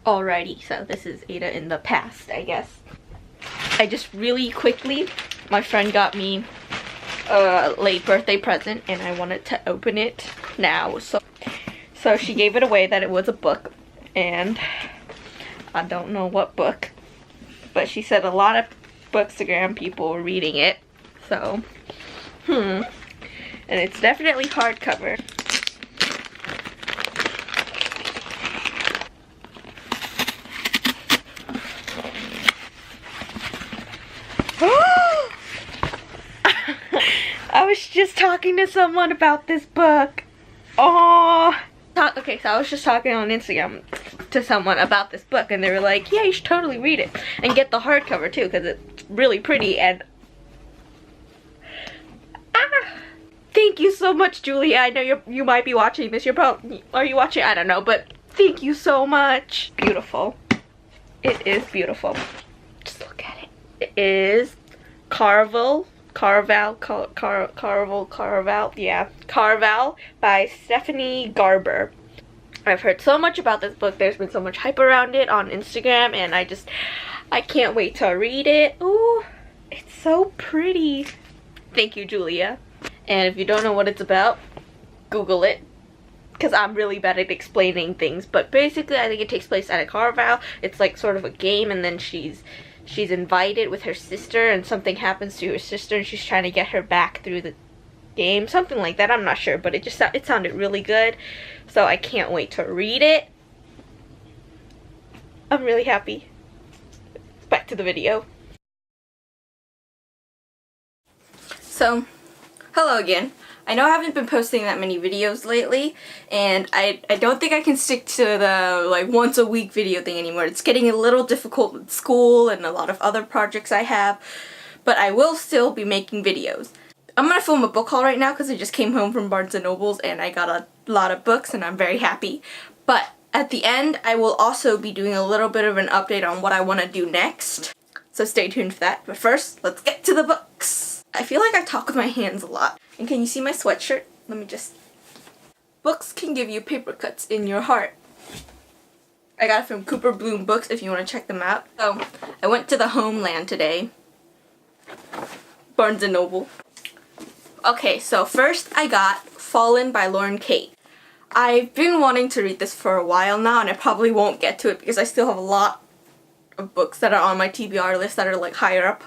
Alrighty, so this is Ada in the past, I guess. I just really quickly, my friend got me a late birthday present and I wanted to open it now. So she gave it away that it was a book, and I don't know what book, but she said a lot of Bookstagram people were reading it. So, and it's definitely hardcover. I was just talking to someone about this book. Oh, okay, so I was just talking on Instagram to someone about this book, and they were like, yeah, you should totally read it and get the hardcover too, because it's really pretty. And thank you so much, Julia. I know you might be watching this. Are you watching? I don't know, but thank you so much. Beautiful. It is beautiful. Just look at it. It is Carvel by Stephanie Garber. I've heard so much about this book. There's been so much hype around it on Instagram, and I can't wait to read it. Ooh, it's so pretty. Thank you, Julia. And if you don't know what it's about, Google it, because I'm really bad at explaining things. But basically, I think it takes place at a carnival. It's like sort of a game, and then she's invited with her sister, and something happens to her sister, and she's trying to get her back through the game, something like that. I'm not sure, but it sounded really good, so I can't wait to read it. I'm really happy. Back to the video. So, hello again. I know I haven't been posting that many videos lately, and I don't think I can stick to the like once a week video thing anymore. It's getting a little difficult with school and a lot of other projects I have, but I will still be making videos. I'm gonna film a book haul right now because I just came home from Barnes & Noble's and I got a lot of books and I'm very happy. But at the end, I will also be doing a little bit of an update on what I want to do next. So stay tuned for that. But first, let's get to the books. I feel like I talk with my hands a lot. And can you see my sweatshirt? Let me just... Books can give you paper cuts in your heart. I got it from Cooper Bloom Books if you want to check them out. So, I went to the Homeland today. Barnes & Noble. Okay, so first I got Fallen by Lauren Kate. I've been wanting to read this for a while now, and I probably won't get to it because I still have a lot of books that are on my TBR list that are like higher up.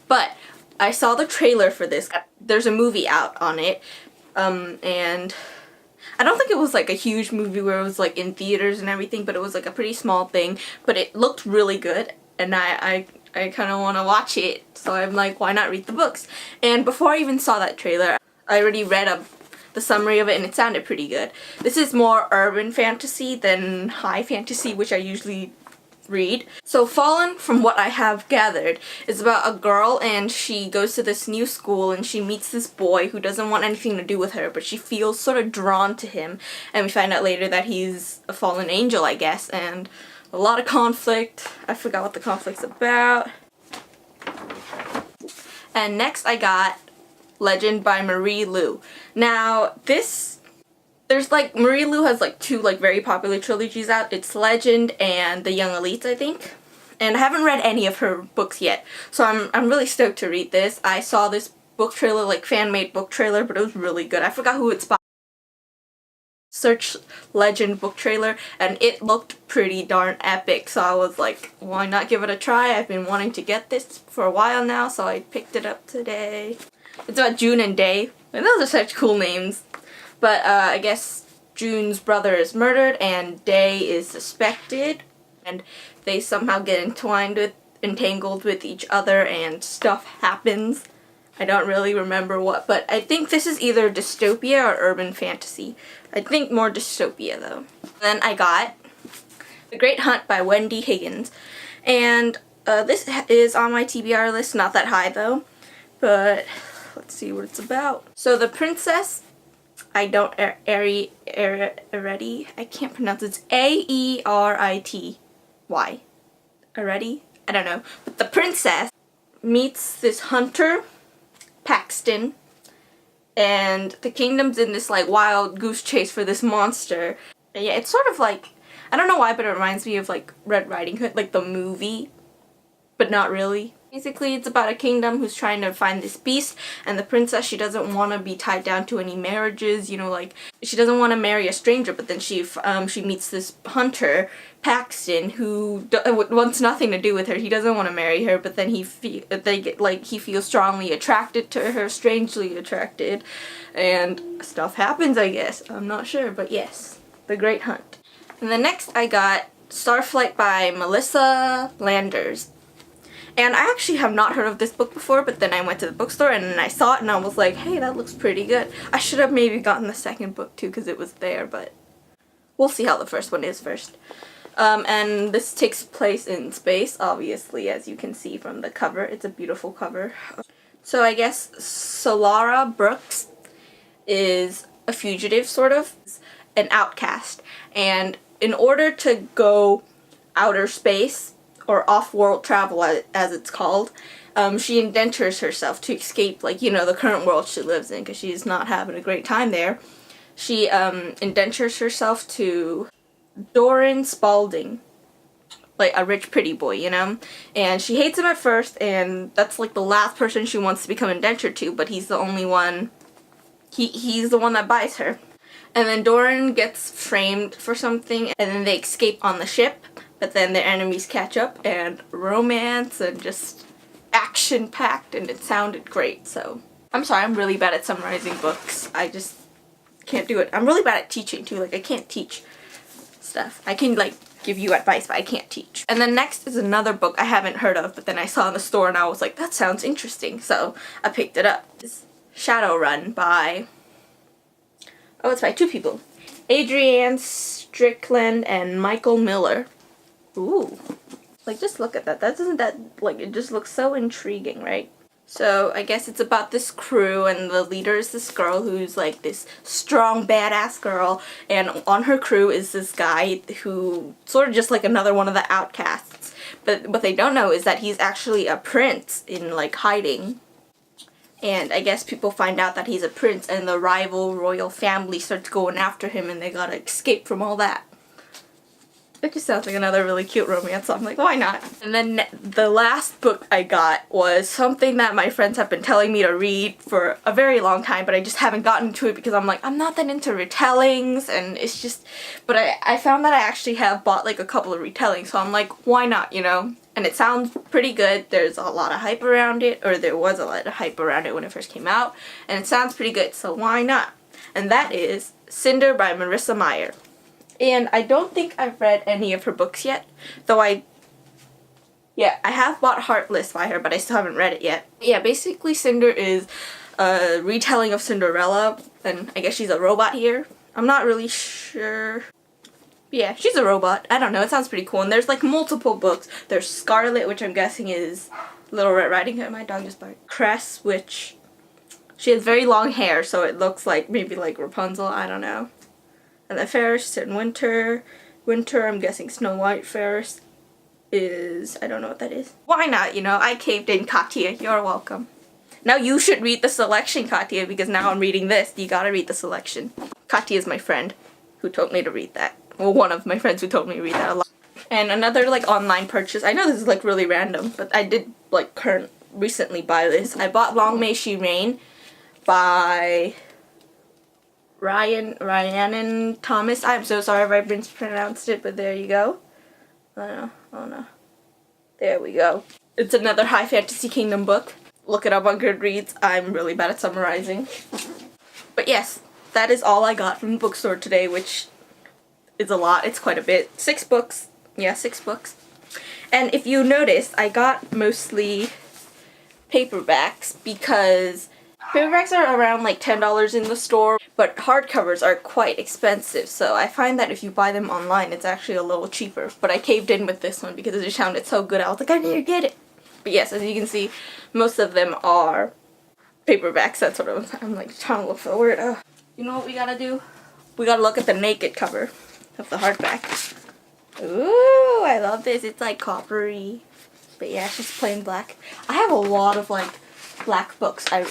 But I saw the trailer for this. There's a movie out on it, and I don't think it was like a huge movie where it was like in theaters and everything, but it was like a pretty small thing, but it looked really good, and I kind of want to watch it, so I'm like, why not read the books? And before I even saw that trailer, I already read the summary of it, and it sounded pretty good. This is more urban fantasy than high fantasy, which I usually read. So Fallen, from what I have gathered, is about a girl, and she goes to this new school and she meets this boy who doesn't want anything to do with her, but she feels sort of drawn to him, and we find out later that he's a fallen angel, I guess, and a lot of conflict. I forgot what the conflict's about. And next I got Legend by Marie Lu. Now there's like, Marie Lu has like two like very popular trilogies out. It's Legend and The Young Elites, I think. And I haven't read any of her books yet, so I'm really stoked to read this. I saw this book trailer, like fan-made book trailer, but it was really good. I forgot who it's by. Search Legend book trailer, and it looked pretty darn epic, so I was like, why not give it a try? I've been wanting to get this for a while now, so I picked it up today. It's about June and Day, and those are such cool names. But I guess June's brother is murdered and Day is suspected, and they somehow get entangled with each other, and stuff happens. I don't really remember what, but I think this is either dystopia or urban fantasy. I think more dystopia though. Then I got The Great Hunt by Wendy Higgins, and this is on my TBR list, not that high though, but let's see what it's about. So the princess, I don't Arity, I can't pronounce it. It's Aerity. Arity? I don't know. But the princess meets this hunter, Paxton, and the kingdom's in this like wild goose chase for this monster. And yeah, it's sort of like, I don't know why, but it reminds me of like Red Riding Hood, like the movie, but not really. Basically, it's about a kingdom who's trying to find this beast, and the princess, she doesn't want to be tied down to any marriages, you know, like, she doesn't want to marry a stranger, but then she meets this hunter, Paxton, who wants nothing to do with her. He doesn't want to marry her, but then he feels strongly attracted to her, strangely attracted, and stuff happens, I guess. I'm not sure, but yes, The Great Hunt. And the next I got Starflight by Melissa Landers. And I actually have not heard of this book before, but then I went to the bookstore and I saw it and I was like, hey, that looks pretty good. I should have maybe gotten the second book too because it was there, but we'll see how the first one is first. And this takes place in space, obviously, as you can see from the cover. It's a beautiful cover. So I guess Solara Brooks is a fugitive, sort of, an outcast. And in order to go outer space, or off-world travel as it's called, she indentures herself to escape, like, you know, the current world she lives in because she's not having a great time there. She indentures herself to Doran Spalding, like a rich pretty boy, you know? And she hates him at first, and that's like the last person she wants to become indentured to, but he's the only one, he's the one that buys her. And then Doran gets framed for something, and then they escape on the ship. But then their enemies catch up, and romance and just action-packed, and it sounded great, so. I'm sorry, I'm really bad at summarizing books. I just can't do it. I'm really bad at teaching, too. Like, I can't teach stuff. I can, like, give you advice, but I can't teach. And then next is another book I haven't heard of, but then I saw in the store, and I was like, that sounds interesting, so I picked it up. It's Shadowrun by, oh, it's by two people. Adrienne Strickland and Michael Miller. Ooh, like just look at that. It just looks so intriguing, right? So I guess it's about this crew, and the leader is this girl who's like this strong, badass girl, and on her crew is this guy who sort of just like another one of the outcasts. But what they don't know is that he's actually a prince in like hiding. And I guess people find out that he's a prince, and the rival royal family starts going after him, and they gotta escape from all that. It just sounds like another really cute romance, so I'm like, why not? And then the last book I got was something that my friends have been telling me to read for a very long time, but I just haven't gotten to it because I'm like, I'm not that into retellings, and it's just, but I found that I actually have bought like a couple of retellings, so I'm like, why not, you know? And it sounds pretty good. There's a lot of hype around it, or there was a lot of hype around it when it first came out, and it sounds pretty good, so why not? And that is Cinder by Marissa Meyer. And I don't think I've read any of her books yet, though I have bought Heartless by her, but I still haven't read it yet. Yeah, basically Cinder is a retelling of Cinderella, and I guess she's a robot here. I'm not really sure. Yeah, she's a robot. I don't know, it sounds pretty cool. And there's like multiple books. There's Scarlet, which I'm guessing is Little Red Riding Hood. My dog just barked. Cress, which she has very long hair, so it looks like maybe like Rapunzel, I don't know. And the Fairest in Winter. Winter, I'm guessing Snow White. Fairest is, I don't know what that is. Why not, you know? I caved in, Katya. You're welcome. Now you should read the selection, Katya, because now I'm reading this. You gotta read the selection. Katya is my friend who told me to read that. Well, one of my friends who told me to read that a lot. And another, like, online purchase. I know this is, like, really random, but I did, like, recently buy this. I bought Long May She Reign by Rhiannon Thomas. I'm so sorry if I mispronounced it, but there you go. Oh no. There we go. It's another high fantasy kingdom book. Look it up on Goodreads. I'm really bad at summarizing. But yes, that is all I got from the bookstore today, which is a lot. It's quite a bit. 6 books. Yeah, 6 books. And if you noticed, I got mostly paperbacks because paperbacks are around like $10 in the store, but hardcovers are quite expensive, so I find that if you buy them online, it's actually a little cheaper. But I caved in with this one because it just sounded so good. I was like, I need to get it. But yes, as you can see, most of them are paperbacks. That's what I'm like trying to look for the word. You know what we gotta do? We gotta look at the naked cover of the hardback. Ooh, I love this. It's like coppery. But yeah, it's just plain black. I have a lot of like black books. I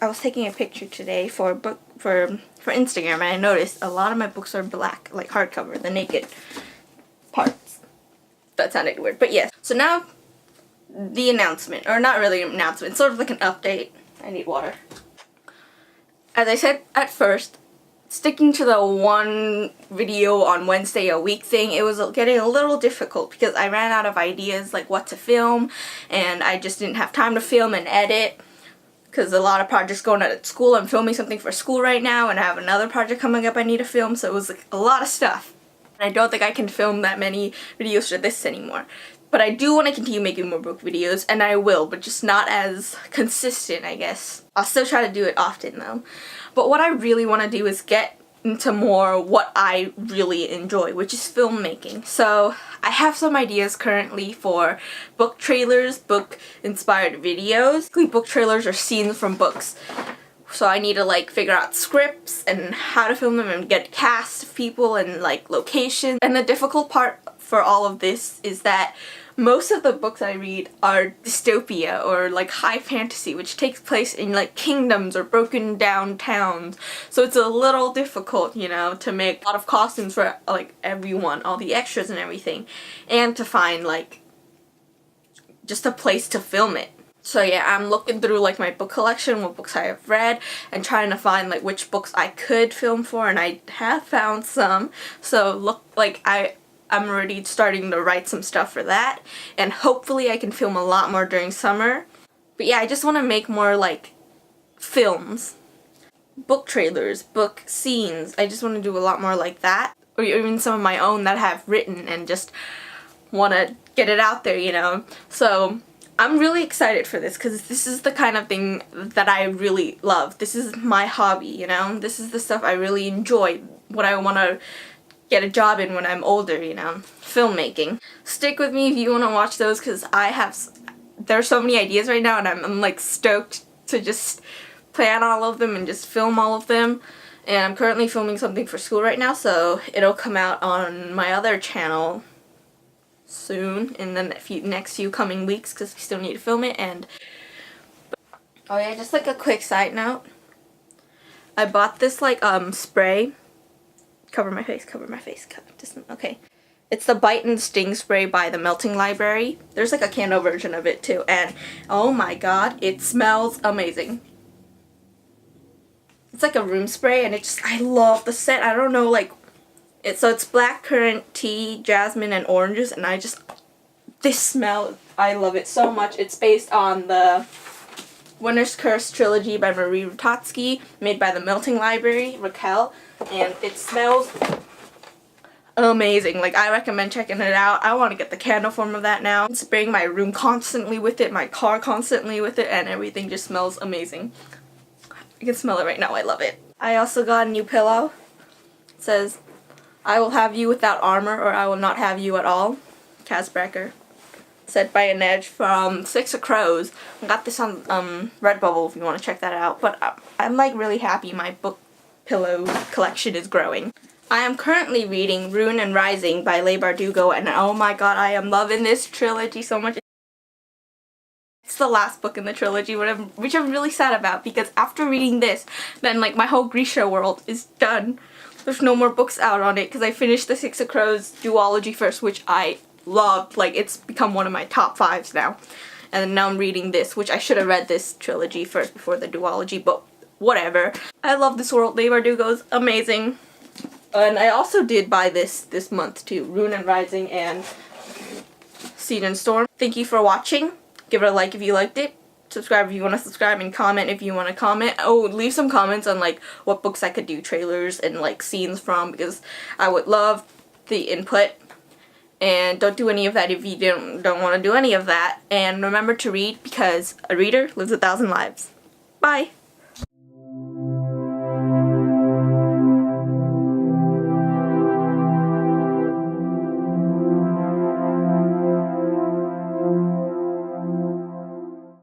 was taking a picture today for a book for Instagram, and I noticed a lot of my books are black, like hardcover, the naked. that sounded weird. But yes. So now the announcement, or not really an announcement, sort of like an update. I need water. As I said at first, sticking to the one video on Wednesday a week thing, it was getting a little difficult because I ran out of ideas like what to film, and I just didn't have time to film and edit because a lot of projects going on at school. I'm filming something for school right now, and I have another project coming up I need to film, so it was like a lot of stuff. And I don't think I can film that many videos for this anymore. But I do want to continue making more book videos, and I will, but just not as consistent, I guess. I'll still try to do it often, though. But what I really want to do is get into more what I really enjoy, which is filmmaking. So I have some ideas currently for book trailers, book-inspired videos. Book trailers are scenes from books. So I need to like figure out scripts and how to film them and get cast of people and like locations. And the difficult part for all of this is that most of the books I read are dystopia or like high fantasy, which takes place in like kingdoms or broken down towns. So it's a little difficult, you know, to make a lot of costumes for like everyone, all the extras and everything, and to find like just a place to film it. So yeah, I'm looking through like my book collection, what books I have read, and trying to find like which books I could film for, and I have found some. So look, like I'm already starting to write some stuff for that, and hopefully I can film a lot more during summer. But yeah, I just want to make more like films, book trailers, book scenes. I just want to do a lot more like that, or even some of my own that I have written and just want to get it out there, you know. So I'm really excited for this because this is the kind of thing that I really love. This is my hobby, you know. This is the stuff I really enjoy, what I want to get a job in when I'm older, you know, filmmaking. Stick with me if you want to watch those because there's so many ideas right now, and I'm like stoked to just plan all of them and just film all of them. And I'm currently filming something for school right now, so it'll come out on my other channel soon in the next few coming weeks because we still need to film it. And oh yeah, just like a quick side note, I bought this like spray. Cover my face, okay. It's the Bite and Sting spray by the Melting Library. There's like a candle version of it too, and oh my god, it smells amazing. It's like a room spray, and I love the scent. I don't know, like, so it's blackcurrant, tea, jasmine, and oranges, and this smell, I love it so much. It's based on the Winter's Curse trilogy by Marie Rutatsky, made by the Melting Library, Raquel, and it smells amazing. Like, I recommend checking it out. I want to get the candle form of that now. I'm spraying my room constantly with it, my car constantly with it, and everything just smells amazing. You can smell it right now. I love it. I also got a new pillow. It says, "I will have you without armor, or I will not have you at all." Casbracker. Said by Anej from Six of Crows. I got this on Redbubble if you want to check that out. But I'm like really happy my book pillow collection is growing. I am currently reading Ruin and Rising by Leigh Bardugo, and oh my god, I am loving this trilogy so much. It's the last book in the trilogy, which I'm really sad about, because after reading this, then like my whole Grisha world is done. There's no more books out on it because I finished the Six of Crows duology first, which I loved. Like, it's become one of my top 5s now. And now I'm reading this, which I should have read this trilogy first before the duology, but whatever. I love this world. Leigh Bardugo's amazing. And I also did buy this month too, Ruin and Rising and Seed and Storm. Thank you for watching. Give it a like if you liked it. Subscribe if you want to subscribe, and comment if you want to comment. Oh, leave some comments on like what books I could do trailers and like scenes from, because I would love the input. And don't do any of that if you don't want to do any of that. And remember to read, because a reader lives 1,000 lives. Bye!